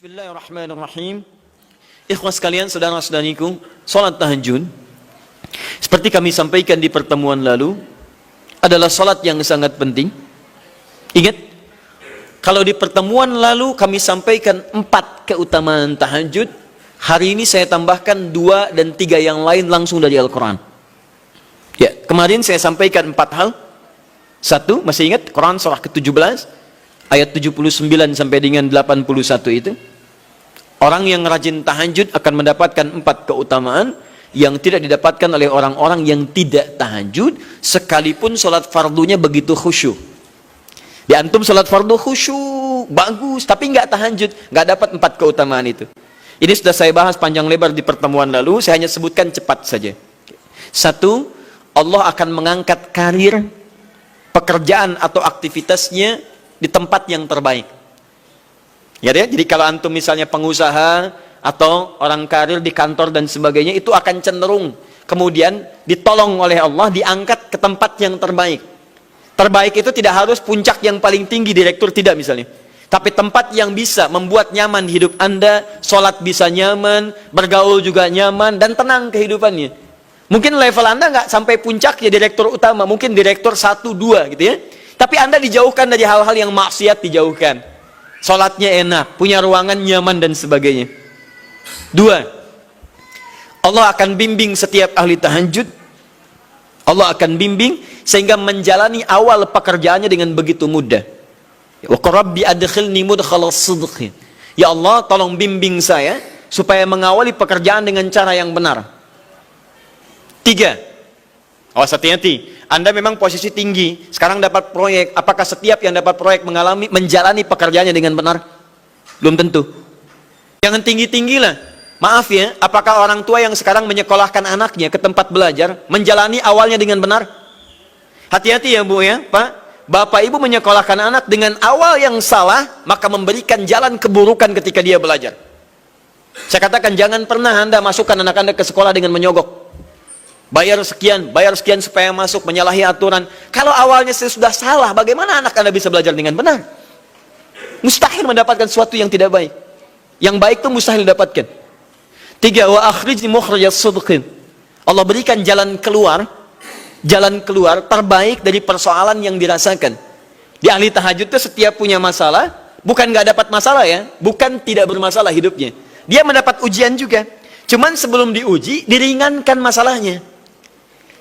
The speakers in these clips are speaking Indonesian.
Bismillahirrahmanirrahim. Ikhwas sekalian, saudara-saudariku, salat tahajud seperti kami sampaikan di pertemuan lalu adalah salat yang sangat penting. Ingat, kalau di pertemuan lalu kami sampaikan 4 keutamaan tahajud, hari ini saya tambahkan 2 dan 3 yang lain langsung dari Al-Quran. Ya, kemarin saya sampaikan 4 hal. 1, masih ingat Quran surah ke-17 ayat 79 sampai dengan 81 itu. Orang yang rajin tahajud akan mendapatkan 4 keutamaan yang tidak didapatkan oleh orang-orang yang tidak tahajud, sekalipun sholat fardunya begitu khusyuk. Di antum sholat fardu khusyuk, bagus, tapi nggak tahajud, nggak dapat 4 keutamaan itu. Ini sudah saya bahas panjang lebar di pertemuan lalu, saya hanya sebutkan cepat saja. 1, Allah akan mengangkat karir, pekerjaan atau aktivitasnya di tempat yang terbaik. Ya, jadi kalau antum misalnya pengusaha atau orang karir di kantor dan sebagainya, itu akan cenderung kemudian ditolong oleh Allah, diangkat ke tempat yang terbaik. Terbaik itu tidak harus puncak yang paling tinggi, direktur, tidak misalnya. Tapi tempat yang bisa membuat nyaman hidup Anda, sholat bisa nyaman, bergaul juga nyaman, dan tenang kehidupannya. Mungkin level Anda nggak sampai puncak ya direktur utama, mungkin direktur 1, 2 gitu ya. Tapi Anda dijauhkan dari hal-hal yang maksiat, dijauhkan. Sholatnya enak, punya ruangan nyaman dan sebagainya. 2, Allah akan bimbing setiap ahli tahajud. Allah akan bimbing sehingga menjalani awal pekerjaannya dengan begitu mudah. Wa rabbi adkhilni mudkhalas sidqin. Ya Allah, tolong bimbing saya supaya mengawali pekerjaan dengan cara yang benar. 3, awas hati-hati. Anda memang posisi tinggi, sekarang dapat proyek. Apakah setiap yang dapat proyek menjalani pekerjaannya dengan benar? Belum tentu. Jangan tinggi-tinggilah. Maaf ya, apakah orang tua yang sekarang menyekolahkan anaknya ke tempat belajar menjalani awalnya dengan benar? Hati-hati ya Bu ya, Pak. Bapak Ibu menyekolahkan anak dengan awal yang salah, maka memberikan jalan keburukan ketika dia belajar. Saya katakan jangan pernah Anda masukkan anak Anda ke sekolah dengan menyogok. Bayar sekian supaya masuk, menyalahi aturan. Kalau awalnya sudah salah, bagaimana anak Anda bisa belajar dengan benar? Mustahil mendapatkan sesuatu yang tidak baik. Yang baik itu mustahil didapatkan. 3, wa akhrijni mukhrajas sidqin. Allah berikan jalan keluar terbaik dari persoalan yang dirasakan. Di ahli tahajud itu setiap punya masalah, bukan nggak dapat masalah ya, bukan tidak bermasalah hidupnya. Dia mendapat ujian juga. Cuman sebelum diuji, diringankan masalahnya.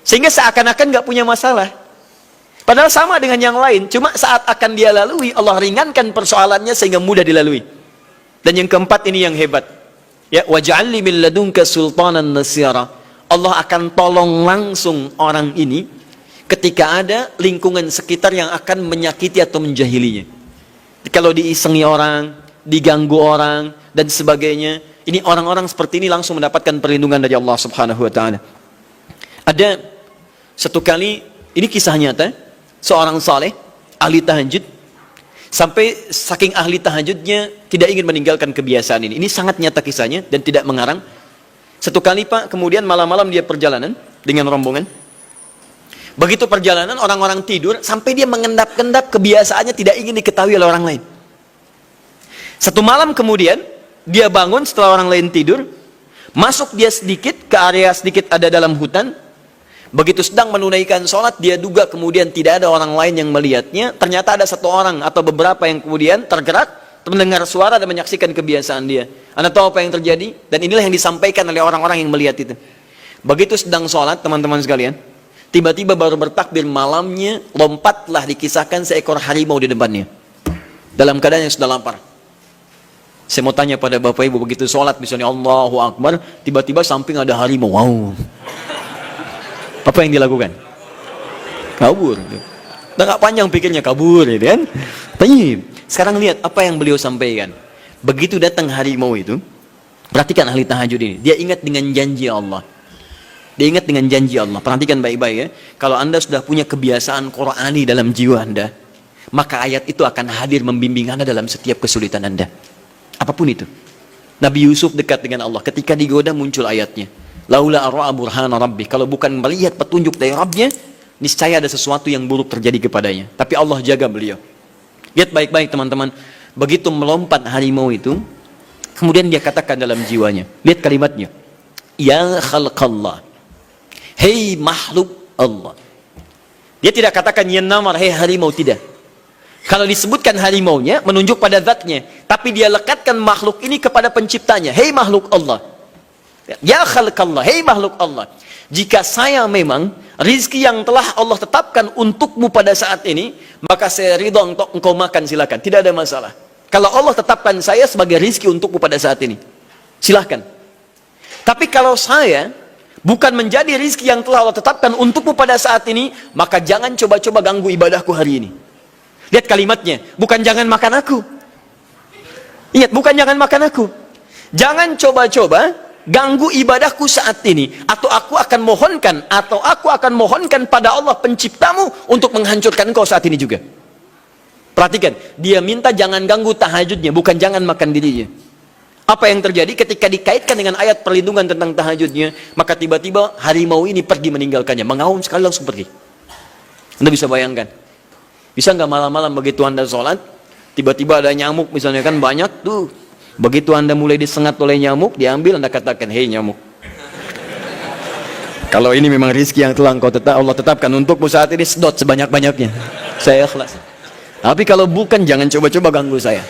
Sehingga seakan-akan nggak punya masalah. Padahal sama dengan yang lain. Cuma saat akan dia lalui, Allah ringankan persoalannya sehingga mudah dilalui. Dan yang keempat ini yang hebat. Ya, waj'alni min ladunka sultanan nasira. Allah akan tolong langsung orang ini ketika ada lingkungan sekitar yang akan menyakiti atau menjahilinya. Kalau diisengi orang, diganggu orang, dan sebagainya, ini orang-orang seperti ini langsung mendapatkan perlindungan dari Allah Subhanahu wa taala. Ada satu kali, ini kisah nyata, seorang saleh, ahli tahajud, sampai saking ahli tahajudnya tidak ingin meninggalkan kebiasaan ini. Ini sangat nyata kisahnya dan tidak mengarang. Satu kali Pak, kemudian malam-malam dia perjalanan dengan rombongan. Begitu perjalanan, orang-orang tidur, sampai dia mengendap-endap, kebiasaannya tidak ingin diketahui oleh orang lain. Satu malam kemudian, dia bangun setelah orang lain tidur, masuk dia sedikit ke area sedikit ada dalam hutan. Begitu sedang menunaikan sholat, dia duga kemudian tidak ada orang lain yang melihatnya. Ternyata ada satu orang atau beberapa yang kemudian tergerak, mendengar suara dan menyaksikan kebiasaan dia. Anda tahu apa yang terjadi? Dan inilah yang disampaikan oleh orang-orang yang melihat itu. Begitu sedang sholat, teman-teman sekalian, tiba-tiba baru bertakbir malamnya, lompatlah dikisahkan seekor harimau di depannya. Dalam keadaan yang sudah lapar. Saya mau tanya pada Bapak Ibu, begitu sholat misalnya Allahu Akbar, tiba-tiba samping ada harimau. Wow. Apa yang dilakukan? Kabur. Udah gak panjang pikirnya, kabur gitu kan. Tapi sekarang lihat apa yang beliau sampaikan. Begitu datang harimau itu, perhatikan ahli tahajud ini, dia ingat dengan janji Allah. Dia ingat dengan janji Allah. Perhatikan baik-baik ya. Kalau Anda sudah punya kebiasaan Qur'ani dalam jiwa Anda, maka ayat itu akan hadir membimbing Anda dalam setiap kesulitan Anda. Apapun itu. Nabi Yusuf dekat dengan Allah. Ketika digoda muncul ayatnya. Laula arra'a burhana rabbi. Kalau bukan melihat petunjuk dari Rabbnya, niscaya ada sesuatu yang buruk terjadi kepadanya. Tapi Allah jaga beliau. Lihat baik-baik teman-teman. Begitu melompat harimau itu, Kemudian dia katakan dalam jiwanya, lihat kalimatnya, ya khalqallah, hei makhluk Allah. Dia tidak katakan ya namar, hei harimau, tidak. Kalau disebutkan harimaunya menunjuk pada zatnya, tapi dia lekatkan makhluk ini kepada penciptanya, hei makhluk Allah. Ya khalqallah, hei makhluk Allah. Jika saya memang rizki yang telah Allah tetapkan untukmu pada saat ini, maka saya ridho untuk engkau makan, silakan, tidak ada masalah. Kalau Allah tetapkan saya sebagai rizki untukmu pada saat ini, silahkan. Tapi kalau saya bukan menjadi rizki yang telah Allah tetapkan untukmu pada saat ini, maka jangan coba-coba ganggu ibadahku hari ini. Lihat kalimatnya, bukan jangan makan aku. Ingat, bukan jangan makan aku. Jangan coba-coba ganggu ibadahku saat ini, atau aku akan mohonkan pada Allah penciptamu untuk menghancurkan engkau saat ini juga. Perhatikan, dia minta jangan ganggu tahajudnya, bukan jangan makan dirinya. Apa yang terjadi ketika dikaitkan dengan ayat perlindungan tentang tahajudnya, maka tiba-tiba harimau ini pergi meninggalkannya, mengaum sekali langsung pergi. Anda bisa bayangkan, bisa nggak malam-malam begitu Anda sholat, tiba-tiba ada nyamuk misalnya, kan banyak tuh. Begitu Anda mulai disengat oleh nyamuk, diambil, Anda katakan, hei nyamuk, kalau ini memang rizki yang telah Allah tetapkan untukmu saat ini, sedot sebanyak-banyaknya, saya ikhlas. Tapi kalau bukan, jangan coba-coba ganggu saya.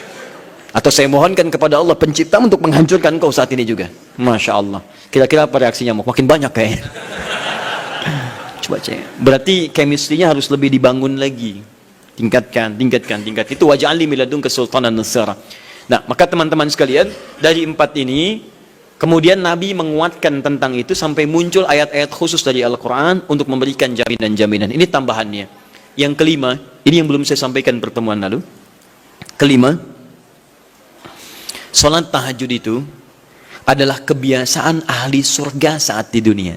Atau saya mohonkan kepada Allah pencipta untuk menghancurkan kau saat ini juga. Masya Allah. Kira-kira apa reaksi nyamuk? Makin banyak kayaknya. Coba cek. Berarti chemistry-nya harus lebih dibangun lagi. Tingkatkan. Itu waj'alni min ladunka sultanan nasira. Nah, maka teman-teman sekalian, dari 4 ini, kemudian Nabi menguatkan tentang itu sampai muncul ayat-ayat khusus dari Al-Quran untuk memberikan jaminan-jaminan. Ini tambahannya. Yang kelima, ini yang belum saya sampaikan pertemuan lalu. Kelima, sholat tahajud itu adalah kebiasaan ahli surga saat di dunia.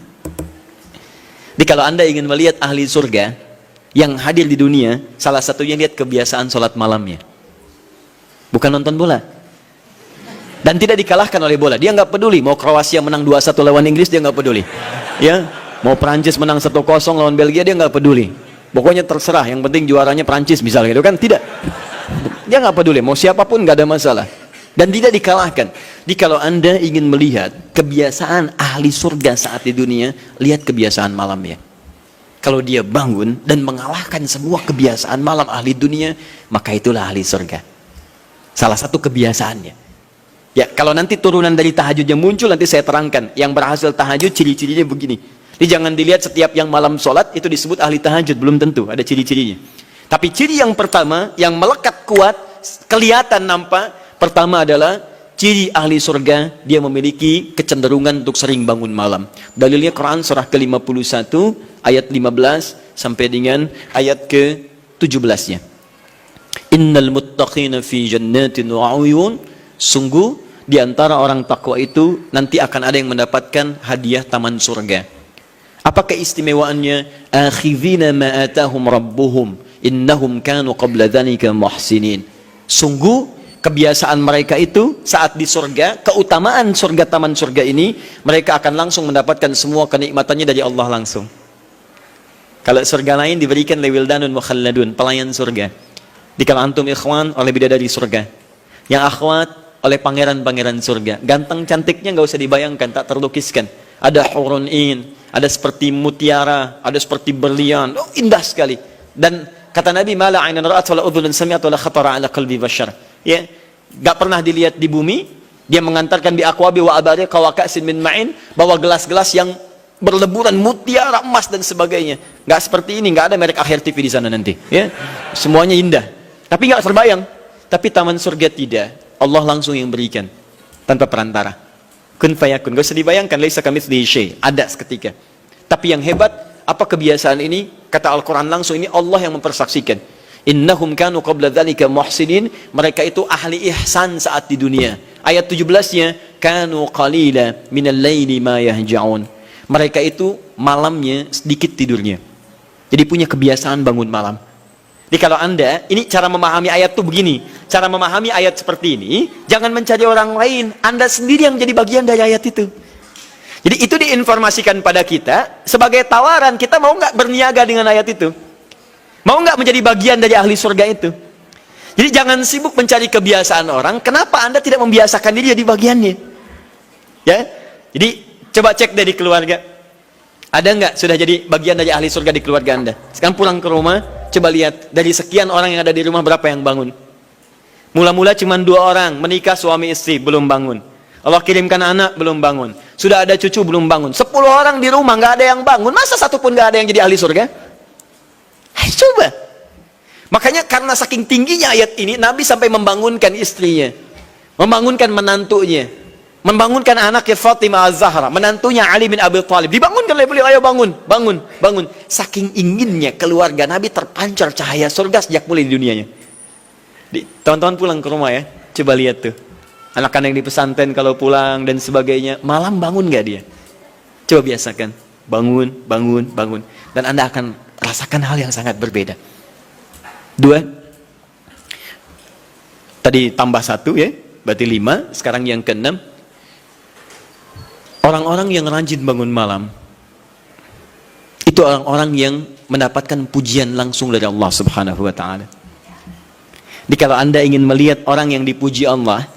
Jadi kalau Anda ingin melihat ahli surga yang hadir di dunia, salah satunya lihat kebiasaan sholat malamnya. Bukan nonton bola. Dan tidak dikalahkan oleh bola. Dia nggak peduli mau Kroasia menang 2-1 lawan Inggris, dia nggak peduli. Ya, mau Prancis menang 1-0 lawan Belgia, dia nggak peduli. Pokoknya terserah, yang penting juaranya Prancis misalnya gitu kan, tidak. Dia nggak peduli, mau siapapun nggak ada masalah. Dan tidak dikalahkan. Jadi kalau Anda ingin melihat kebiasaan ahli surga saat di dunia, lihat kebiasaan malamnya. Kalau dia bangun dan mengalahkan semua kebiasaan malam ahli dunia, maka itulah ahli surga. Salah satu kebiasaannya. Ya, kalau nanti turunan dari tahajud yang muncul, nanti saya terangkan. Yang berhasil tahajud, ciri-cirinya begini. Jadi jangan dilihat setiap yang malam sholat itu disebut ahli tahajud, belum tentu, ada ciri-cirinya. Tapi ciri yang pertama, yang melekat kuat, kelihatan nampak, pertama adalah ciri ahli surga, dia memiliki kecenderungan untuk sering bangun malam. Dalilnya Quran surah ke-51 ayat 15 sampai dengan ayat ke-17-nya. Innal muttaqina fi jannatin wa 'uyun, sungguh di antara orang takwa itu nanti akan ada yang mendapatkan hadiah taman surga. Apa keistimewaannya? Akhidhina ma atahum rabbuhum innahum kanu qabla dzalika muhsinin. Sungguh kebiasaan mereka itu saat di surga, keutamaan surga, taman surga ini, mereka akan langsung mendapatkan semua kenikmatannya dari Allah langsung. Kalau surga lain diberikan lewildanun mukhalladun, pelayan surga. Di kalau antum ikhwan oleh bidadari surga, yang akhwat oleh pangeran-pangeran surga. Ganteng cantiknya nggak usah dibayangkan, tak terlukiskan. Ada hurun in, ada seperti mutiara, ada seperti berlian, oh, indah sekali. Dan kata Nabi, mala ainan ra'at wala udhunun sami'at wala khatara ala qalbi bashar. Ya, enggak pernah dilihat di bumi. Dia mengantarkan bi aqwabi wa abariq wa ka'sin min ma'in, bawa gelas-gelas yang berleburan mutiara, emas dan sebagainya. Enggak seperti ini, enggak ada merek Akhir TV di sana nanti, ya. Semuanya indah. Tapi enggak terbayang. Tapi taman surga tidak. Allah langsung yang berikan tanpa perantara. Kun fayakun, gak usah dibayangkan, laisa kamitslihi syai', ada seketika. Tapi yang hebat, apa kebiasaan ini? Kata Al-Quran langsung, ini Allah yang mempersaksikan. Innahum kanu qabla dzalika muhsinin, mereka itu ahli ihsan saat di dunia. Ayat 17-nya, kanu qalila minal laili ma yahja'un. Mereka itu malamnya sedikit tidurnya. Jadi punya kebiasaan bangun malam. Jadi kalau Anda, ini cara memahami ayat itu begini. Cara memahami ayat seperti ini, jangan mencari orang lain. Anda sendiri yang menjadi bagian dari ayat itu. Jadi itu diinformasikan pada kita, sebagai tawaran, kita mau nggak berniaga dengan ayat itu? Mau nggak menjadi bagian dari ahli surga itu? Jadi jangan sibuk mencari kebiasaan orang. Kenapa Anda tidak membiasakan diri jadi bagiannya? Ya, jadi coba cek dari keluarga. Ada nggak sudah jadi bagian dari ahli surga di keluarga Anda? Sekarang pulang ke rumah, coba lihat dari sekian orang yang ada di rumah berapa yang bangun? Mula-mula cuma 2 orang menikah suami istri belum bangun. Allah kirimkan anak belum bangun. Sudah ada cucu belum bangun. 10 orang di rumah nggak ada yang bangun. Masa satu pun nggak ada yang jadi ahli surga? Ayo coba. Makanya karena saking tingginya ayat ini, Nabi sampai membangunkan istrinya, membangunkan menantunya, membangunkan anaknya Fatimah Az-Zahra, menantunya Ali bin Abi Thalib. Dibangunkan oleh beliau, ayo bangun, bangun, bangun. Saking inginnya keluarga Nabi terpancar cahaya surga sejak mulai di dunianya. Teman-teman pulang ke rumah ya, coba lihat tuh. Anak-anak yang di pesantren kalau pulang dan sebagainya, malam bangun gak dia? Coba biasakan, bangun, bangun, bangun. Dan Anda akan rasakan hal yang sangat berbeda. 2, tadi tambah 1 ya, berarti 5, sekarang yang ke-6. Orang-orang yang rajin bangun malam, itu orang-orang yang mendapatkan pujian langsung dari Allah Subhanahu wa ta'ala. Jadi kalau Anda ingin melihat orang yang dipuji Allah,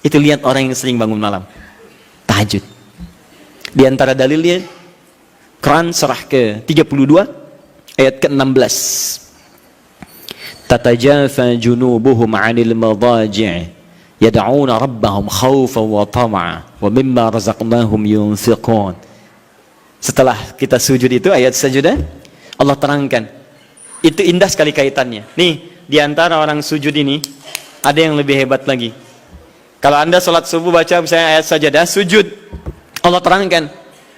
itu lihat orang yang sering bangun malam, tahajud. Di antara dalilnya, Quran surah ke-32 ayat ke-16. Tatajafa junubuhum 'anil madaji' yad'una rabbahum khaufan wa tam'a wa mimma razaqnahum yunfiqun. Setelah kita sujud itu ayat sajadah, Allah terangkan. Itu indah sekali kaitannya. Nih, di antara orang sujud ini ada yang lebih hebat lagi. Kalau Anda sholat subuh baca misalnya ayat sajadah, sujud, Allah terangkan.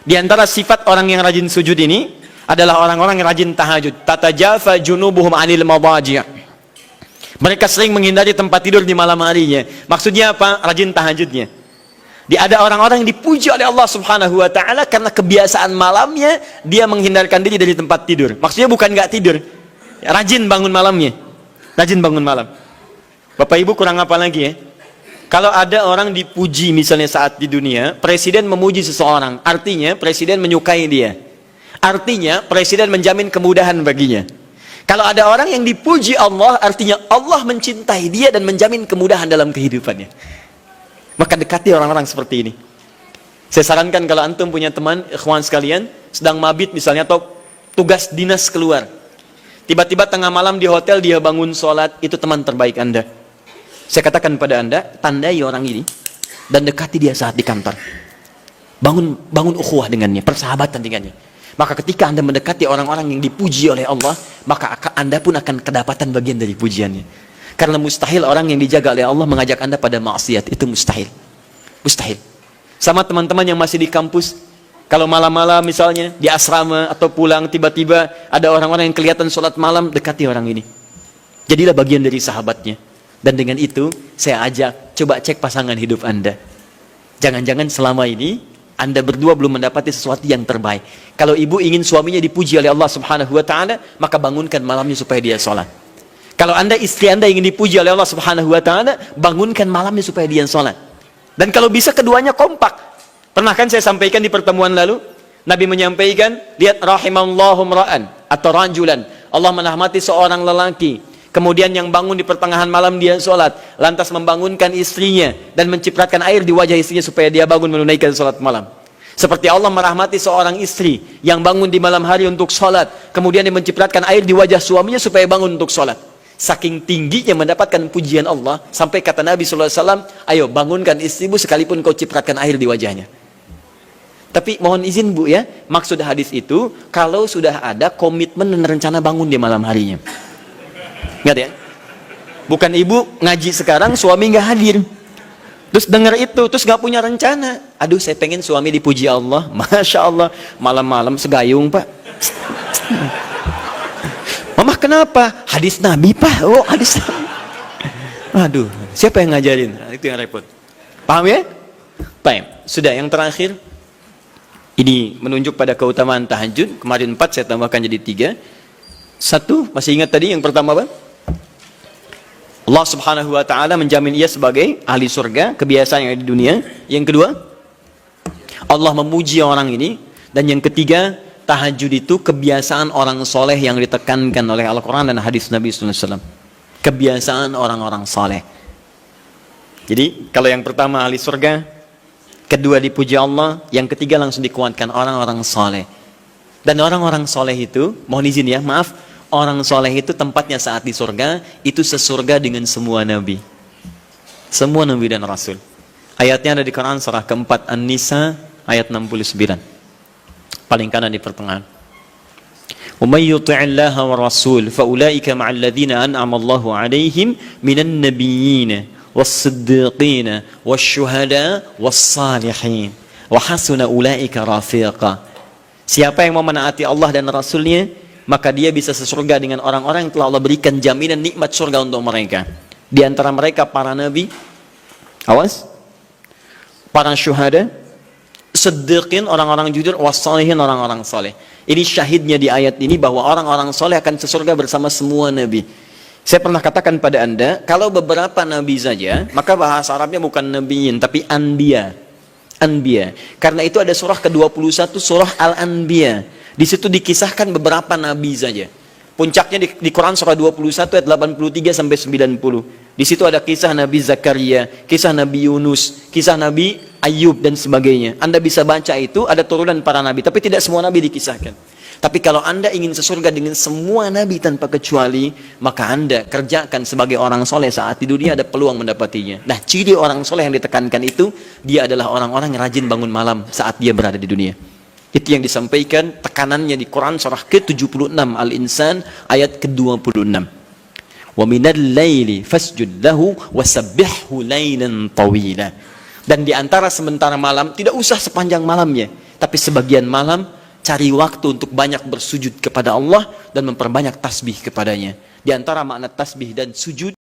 Di antara sifat orang yang rajin sujud ini adalah orang-orang yang rajin tahajud. Tatajafa junubuhum 'anil madaji'. Mereka sering menghindari tempat tidur di malam harinya. Maksudnya apa? Rajin tahajudnya. Ada orang-orang yang dipuji oleh Allah Subhanahu wa ta'ala karena kebiasaan malamnya dia menghindarkan diri dari tempat tidur. Maksudnya bukan nggak tidur, rajin bangun malamnya. Rajin bangun malam. Bapak Ibu kurang apa lagi ya? Kalau ada orang dipuji misalnya saat di dunia, presiden memuji seseorang, artinya presiden menyukai dia. Artinya presiden menjamin kemudahan baginya. Kalau ada orang yang dipuji Allah, artinya Allah mencintai dia dan menjamin kemudahan dalam kehidupannya. Maka dekati orang-orang seperti ini. Saya sarankan kalau antum punya teman, ikhwan sekalian, sedang mabit misalnya atau tugas dinas keluar. Tiba-tiba tengah malam di hotel dia bangun sholat, itu teman terbaik Anda. Saya katakan pada Anda, tandai orang ini dan dekati dia saat di kantor. Bangun ukhuwah dengannya, persahabatan dengannya. Maka ketika Anda mendekati orang-orang yang dipuji oleh Allah, maka Anda pun akan kedapatan bagian dari pujiannya. Karena mustahil orang yang dijaga oleh Allah mengajak Anda pada maksiat, itu mustahil. Mustahil. Sama teman-teman yang masih di kampus, kalau malam-malam misalnya di asrama atau pulang tiba-tiba ada orang-orang yang kelihatan sholat malam, dekati orang ini. Jadilah bagian dari sahabatnya. Dan dengan itu saya ajak, coba cek pasangan hidup Anda. Jangan-jangan selama ini Anda berdua belum mendapati sesuatu yang terbaik. Kalau ibu ingin suaminya dipuji oleh Allah Subhanahu wa ta'ala, maka bangunkan malamnya supaya dia sholat. Kalau istri Anda ingin dipuji oleh Allah Subhanahu wa ta'ala, bangunkan malamnya supaya dia sholat. Dan kalau bisa keduanya kompak. Pernah kan saya sampaikan di pertemuan lalu, Nabi menyampaikan, lihat rahimallahu ra'an atau rajulan. Allah merahmati seorang lelaki. Kemudian yang bangun di pertengahan malam dia sholat, lantas membangunkan istrinya dan mencipratan air di wajah istrinya supaya dia bangun menunaikan sholat malam. Seperti Allah merahmati seorang istri yang bangun di malam hari untuk sholat, kemudian dia mencipratan air di wajah suaminya supaya bangun untuk sholat. Saking tingginya mendapatkan pujian Allah, sampai kata Nabi SAW, ayo bangunkan istrimu sekalipun kau cipratkan air di wajahnya. Tapi mohon izin Bu ya, maksud hadis itu kalau sudah ada komitmen dan rencana bangun di malam harinya. Ingat ya, bukan ibu ngaji sekarang suami nggak hadir, terus dengar itu terus nggak punya rencana. Aduh saya pengen suami dipuji Allah, masya Allah malam-malam segayung Pak. Mama kenapa? Hadis Nabi Pak. Oh hadis Nabi. Aduh siapa yang ngajarin? Nah, itu yang repot. Paham ya? Baik. Sudah yang terakhir. Ini menunjuk pada keutamaan tahajud. Kemarin 4 saya tambahkan jadi 3. 1 masih ingat tadi yang pertama apa? Allah Subhanahu wa ta'ala menjamin ia sebagai ahli surga, kebiasaan yang ada di dunia. Yang kedua, Allah memuji orang ini. Dan yang ketiga, tahajud itu kebiasaan orang soleh yang ditekankan oleh Al-Quran dan hadis Nabi SAW. kebiasaan orang-orang saleh. Jadi kalau yang pertama ahli surga, kedua dipuji Allah, yang ketiga langsung dikuatkan orang-orang saleh. Dan orang-orang saleh itu, mohon izin ya, maaf, orang saleh itu tempatnya saat di surga itu sesurga dengan semua nabi. Semua nabi dan rasul. Ayatnya ada di Quran surah keempat An-Nisa ayat 69. Paling kanan di pertengahan. وَمَنْ يُطِعِ اللَّهَ وَالرَّسُولَ فَأُولَٰئِكَ مَعَ الَّذِينَ أَنْعَمَ اللَّهُ عَلَيْهِمْ مِنَ النَّبِيِّينَ وَالصِّدِّيقِينَ وَالشُّهَدَاءِ وَالصَّالِحِينَ وَحَسُنَ أُولَٰئِكَ رَفِيقًا. Siapa yang mau menaati Allah dan Rasulnya, maka dia bisa sesurga dengan orang-orang yang telah Allah berikan jaminan nikmat surga untuk mereka. Di antara mereka para nabi, awas, para syuhada, siddiqin, orang-orang jujur, wassalihin, orang-orang saleh. Ini syahidnya di ayat ini bahwa orang-orang saleh akan sesurga bersama semua nabi. Saya pernah katakan pada Anda, kalau beberapa nabi saja, maka bahasa Arabnya bukan nabiyin, tapi anbiya. Anbiya. Karena itu ada surah ke-21, surah Al-Anbiya. Di situ dikisahkan beberapa nabi saja. Puncaknya di Quran surah 21 ayat 83 sampai 90. Di situ ada kisah Nabi Zakaria, kisah Nabi Yunus, kisah Nabi Ayub dan sebagainya. Anda bisa baca itu, ada turunan para nabi, tapi tidak semua nabi dikisahkan. Tapi kalau Anda ingin sesurga dengan semua nabi tanpa kecuali, maka Anda kerjakan sebagai orang soleh saat di dunia, ada peluang mendapatinya. Nah, ciri orang soleh yang ditekankan itu, dia adalah orang-orang yang rajin bangun malam saat dia berada di dunia. Itu yang disampaikan tekanannya di Quran surah ke-76 Al-Insan ayat ke-26. Wa minal laili fasjud lahu wasabbihhu lailan tawila. Dan di antara sementara malam, tidak usah sepanjang malamnya, tapi sebagian malam cari waktu untuk banyak bersujud kepada Allah dan memperbanyak tasbih kepadanya. Di antara makna tasbih dan sujud